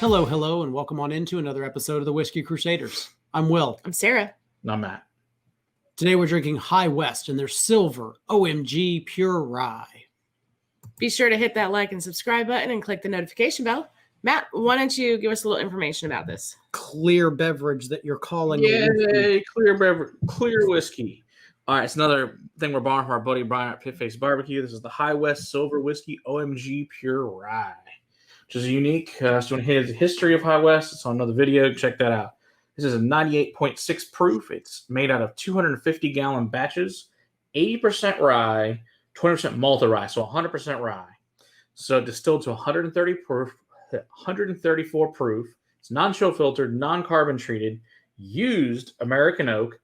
Hello, and welcome on into another episode of the Whiskey Crusaders. I'm Will. I'm Sarah. And I'm Matt. Today we're drinking High West and their silver OMG Pure Rye. Be sure to hit that like and subscribe button and click the notification bell. Matt, why don't you give us a little information about this? Clear beverage that you're calling. Yay, clear beverage, clear whiskey. All right, it's another thing we're borrowing from our buddy Brian at Pit Face Barbecue. This is the High West Silver Whiskey OMG Pure Rye, which is unique. So you want to hear the history of High West? It's on another video. Check that out. This is a 98.6 proof. It's made out of 250-gallon batches, 80% rye, 20% malted rye, so 100% rye. So distilled to 134 proof. It's non-chill filtered, non-carbon treated, used American oak.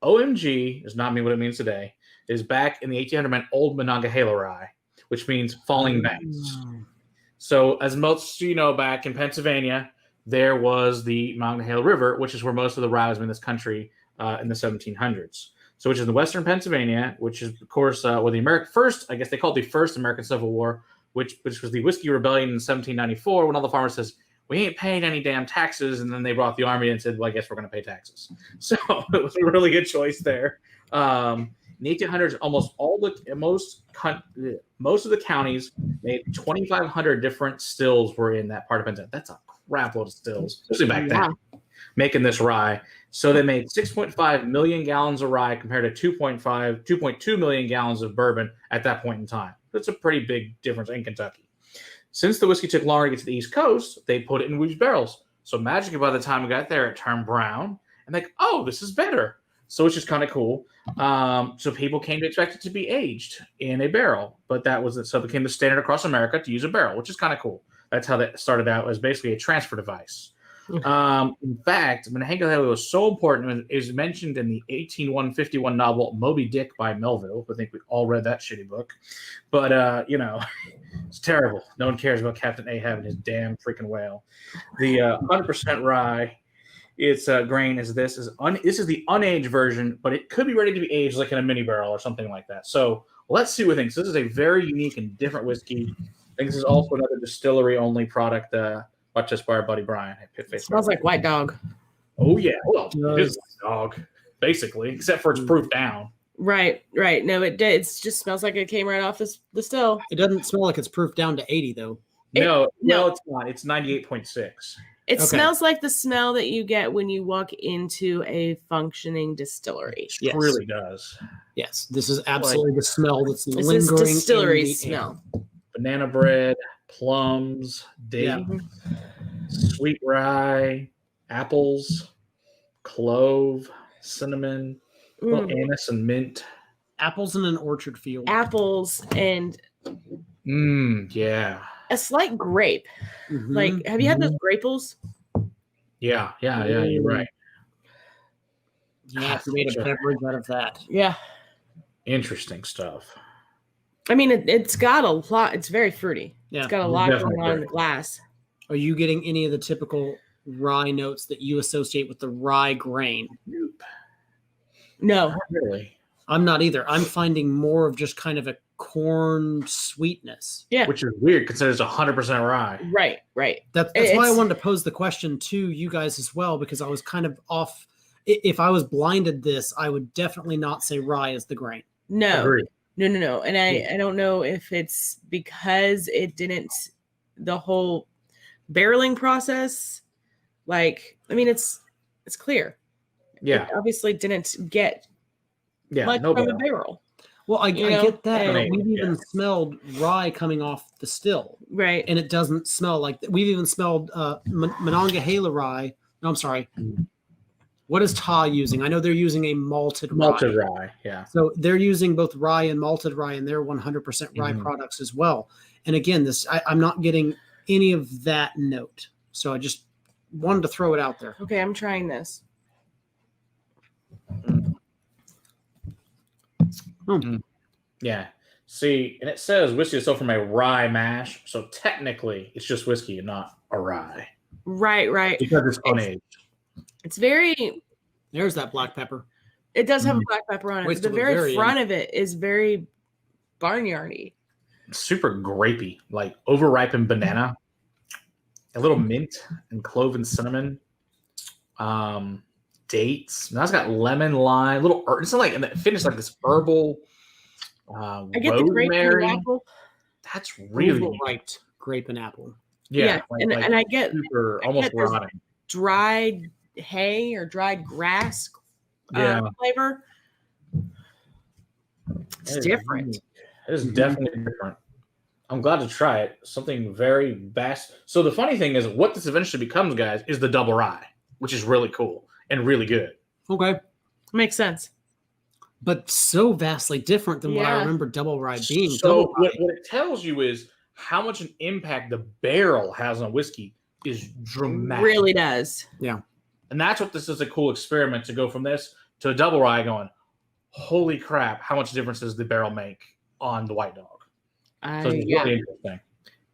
OMG does not mean what it means today. It is back in the 1800 meant Old Monongahela Rye, which means falling banks. So as most you know, back in Pennsylvania, there was the Monongahela River, which is where most of the rye was in this country in the 1700s. So which is in western Pennsylvania, which is, of course, where the I guess they called it the first American Civil War, which was the Whiskey Rebellion in 1794, when all the farmers says, we ain't paying any damn taxes. And then they brought the army and said, well, I guess we're going to pay taxes. So it was a really good choice there. In the 1800s, most of the counties made 2,500 different stills were in that part of Pennsylvania. That's a crap load of stills, especially back then, making this rye. So they made 6.5 million gallons of rye compared to 2.2 million gallons of bourbon at that point in time. That's a pretty big difference in Kentucky. Since the whiskey took longer to get to the East Coast, they put it in woods barrels. So magically, by the time we got there, it turned brown. And like, oh, this is better. So it's just kind of cool. So people came to expect it to be aged in a barrel. But that was it. So it became the standard across America to use a barrel, which is kind of cool. That's how that started out, as basically a transfer device. In fact, Monongahela was so important, it was mentioned in the 1851 novel Moby Dick by Melville. I think we all read that shitty book. But, it's terrible. No one cares about Captain Ahab and his damn freaking whale. The 100% rye, its grain is this. This is the unaged version, but it could be ready to be aged like in a mini barrel or something like that. So let's see what things. This is a very unique and different whiskey. I think this is also another distillery-only product bought just by our buddy Brian at Pit Face. Smells like White Dog. Oh, yeah. Well, it is White Dog, basically, except for it's proof down. Right. No, it just smells like it came right off the still. It doesn't smell like it's proof down to 80, though. No, it's not. It's 98.6. It smells like the smell that you get when you walk into a functioning distillery. It really does. Yes, this is absolutely the smell that's lingering. This is distillery in the smell. air. Banana bread, plums, dates, sweet rye, apples, clove, cinnamon, anise and mint. Apples in an orchard field. Apples and yeah. a slight grape. Mm-hmm. Like, have you had those graples? Yeah, you're right. Yeah, you made a beverage out of that. Yeah. Interesting stuff. I mean, it's got a lot. It's very fruity. Yeah. It's got a lot going on in the glass. Are you getting any of the typical rye notes that you associate with the rye grain? Nope. No. Not really. I'm not either. I'm finding more of just kind of a corn sweetness. Yeah. Which is weird considering it's 100% rye. Right. That's why I wanted to pose the question to you guys as well, because I was kind of off. If I was blinded this, I would definitely not say rye is the grain. No. Agreed. No. And I don't know if it's because it didn't, the whole barreling process, like, I mean, it's clear. Yeah. It obviously didn't get much from a barrel. Well, I get that. And, but we've even smelled rye coming off the still. Right. And it doesn't smell like that. We've even smelled Monongahela Rye. No, I'm sorry. What is Ta using? I know they're using a malted rye. Malted rye, yeah. So they're using both rye and malted rye, and they're 100% rye products as well. And again, I'm not getting any of that note. So I just wanted to throw it out there. Okay, I'm trying this. Yeah. See, and it says whiskey is sold from a rye mash, so technically it's just whiskey and not a rye. Right. Because it's unaged. It's very. There's that black pepper. It does have a black pepper on it. The very front of it is very barnyardy. Super grapey, like overripened banana. a little mint and clove and cinnamon. Dates. Now it's got lemon, lime, little herb. It's like, and it finished like this herbal. I get the grape and the apple. That's really overripe grape and apple. Yeah, and I get super, almost rotting. Dried hay or dried grass flavor. It's different. It is definitely different. I'm glad to try it. Something very vast. So the funny thing is, what this eventually becomes, guys, is the double rye, which is really cool and really good. Okay. Makes sense. But so vastly different than what I remember double rye being. So what it tells you is how much an impact the barrel has on whiskey is dramatic. Really does. Yeah. And that's what this is, a cool experiment to go from this to a double rye going, holy crap, how much difference does the barrel make on the White Dog? So it's really interesting.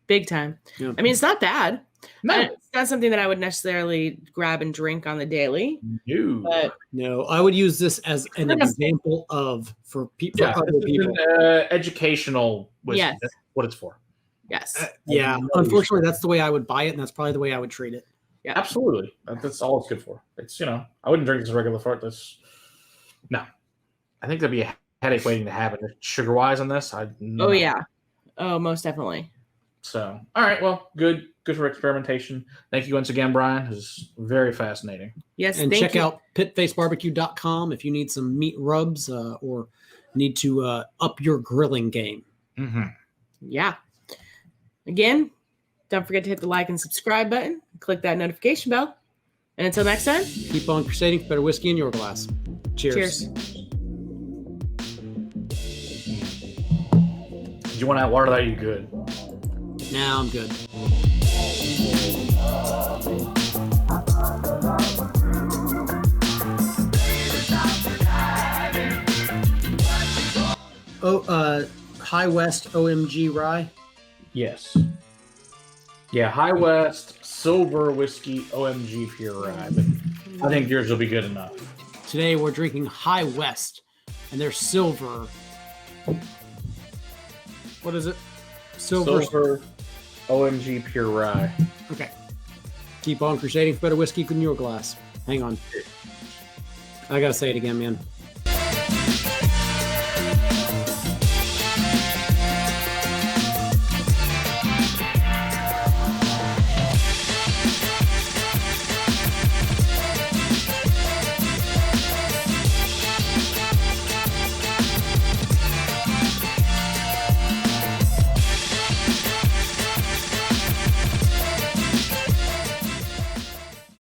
Big time. Yeah. I mean, it's not bad. No. It's not something that I would necessarily grab and drink on the daily. No, I would use this as an example for other people. Educational whiskey. Yes. That's what it's for. Yes. Unfortunately, that's the way I would buy it, and that's probably the way I would treat it. Yeah. Absolutely. That's all it's good for. It's, I wouldn't drink this regular for it. No. I think there'd be a headache waiting to happen. Sugar-wise on this, Oh, yeah. Oh, most definitely. So, all right. Well, good for experimentation. Thank you once again, Brian. It was very fascinating. Yes, and check out pitfacebarbecue.com if you need some meat rubs or need to up your grilling game. Mm-hmm. Yeah. Again, don't forget to hit the like and subscribe button. Click that notification bell. And until next time, keep on crusading for better whiskey in your glass. Cheers. Do you want to add water? Are you good? Now I'm good. High West OMG Rye. Yes. Yeah, High West Silver Whiskey OMG Pure Rye. But I think yours will be good enough. Today we're drinking High West, and they're silver. What is it? Silver OMG Pure Rye. Okay. Keep on crusading for better whiskey in your glass. Hang on. I gotta say it again, man.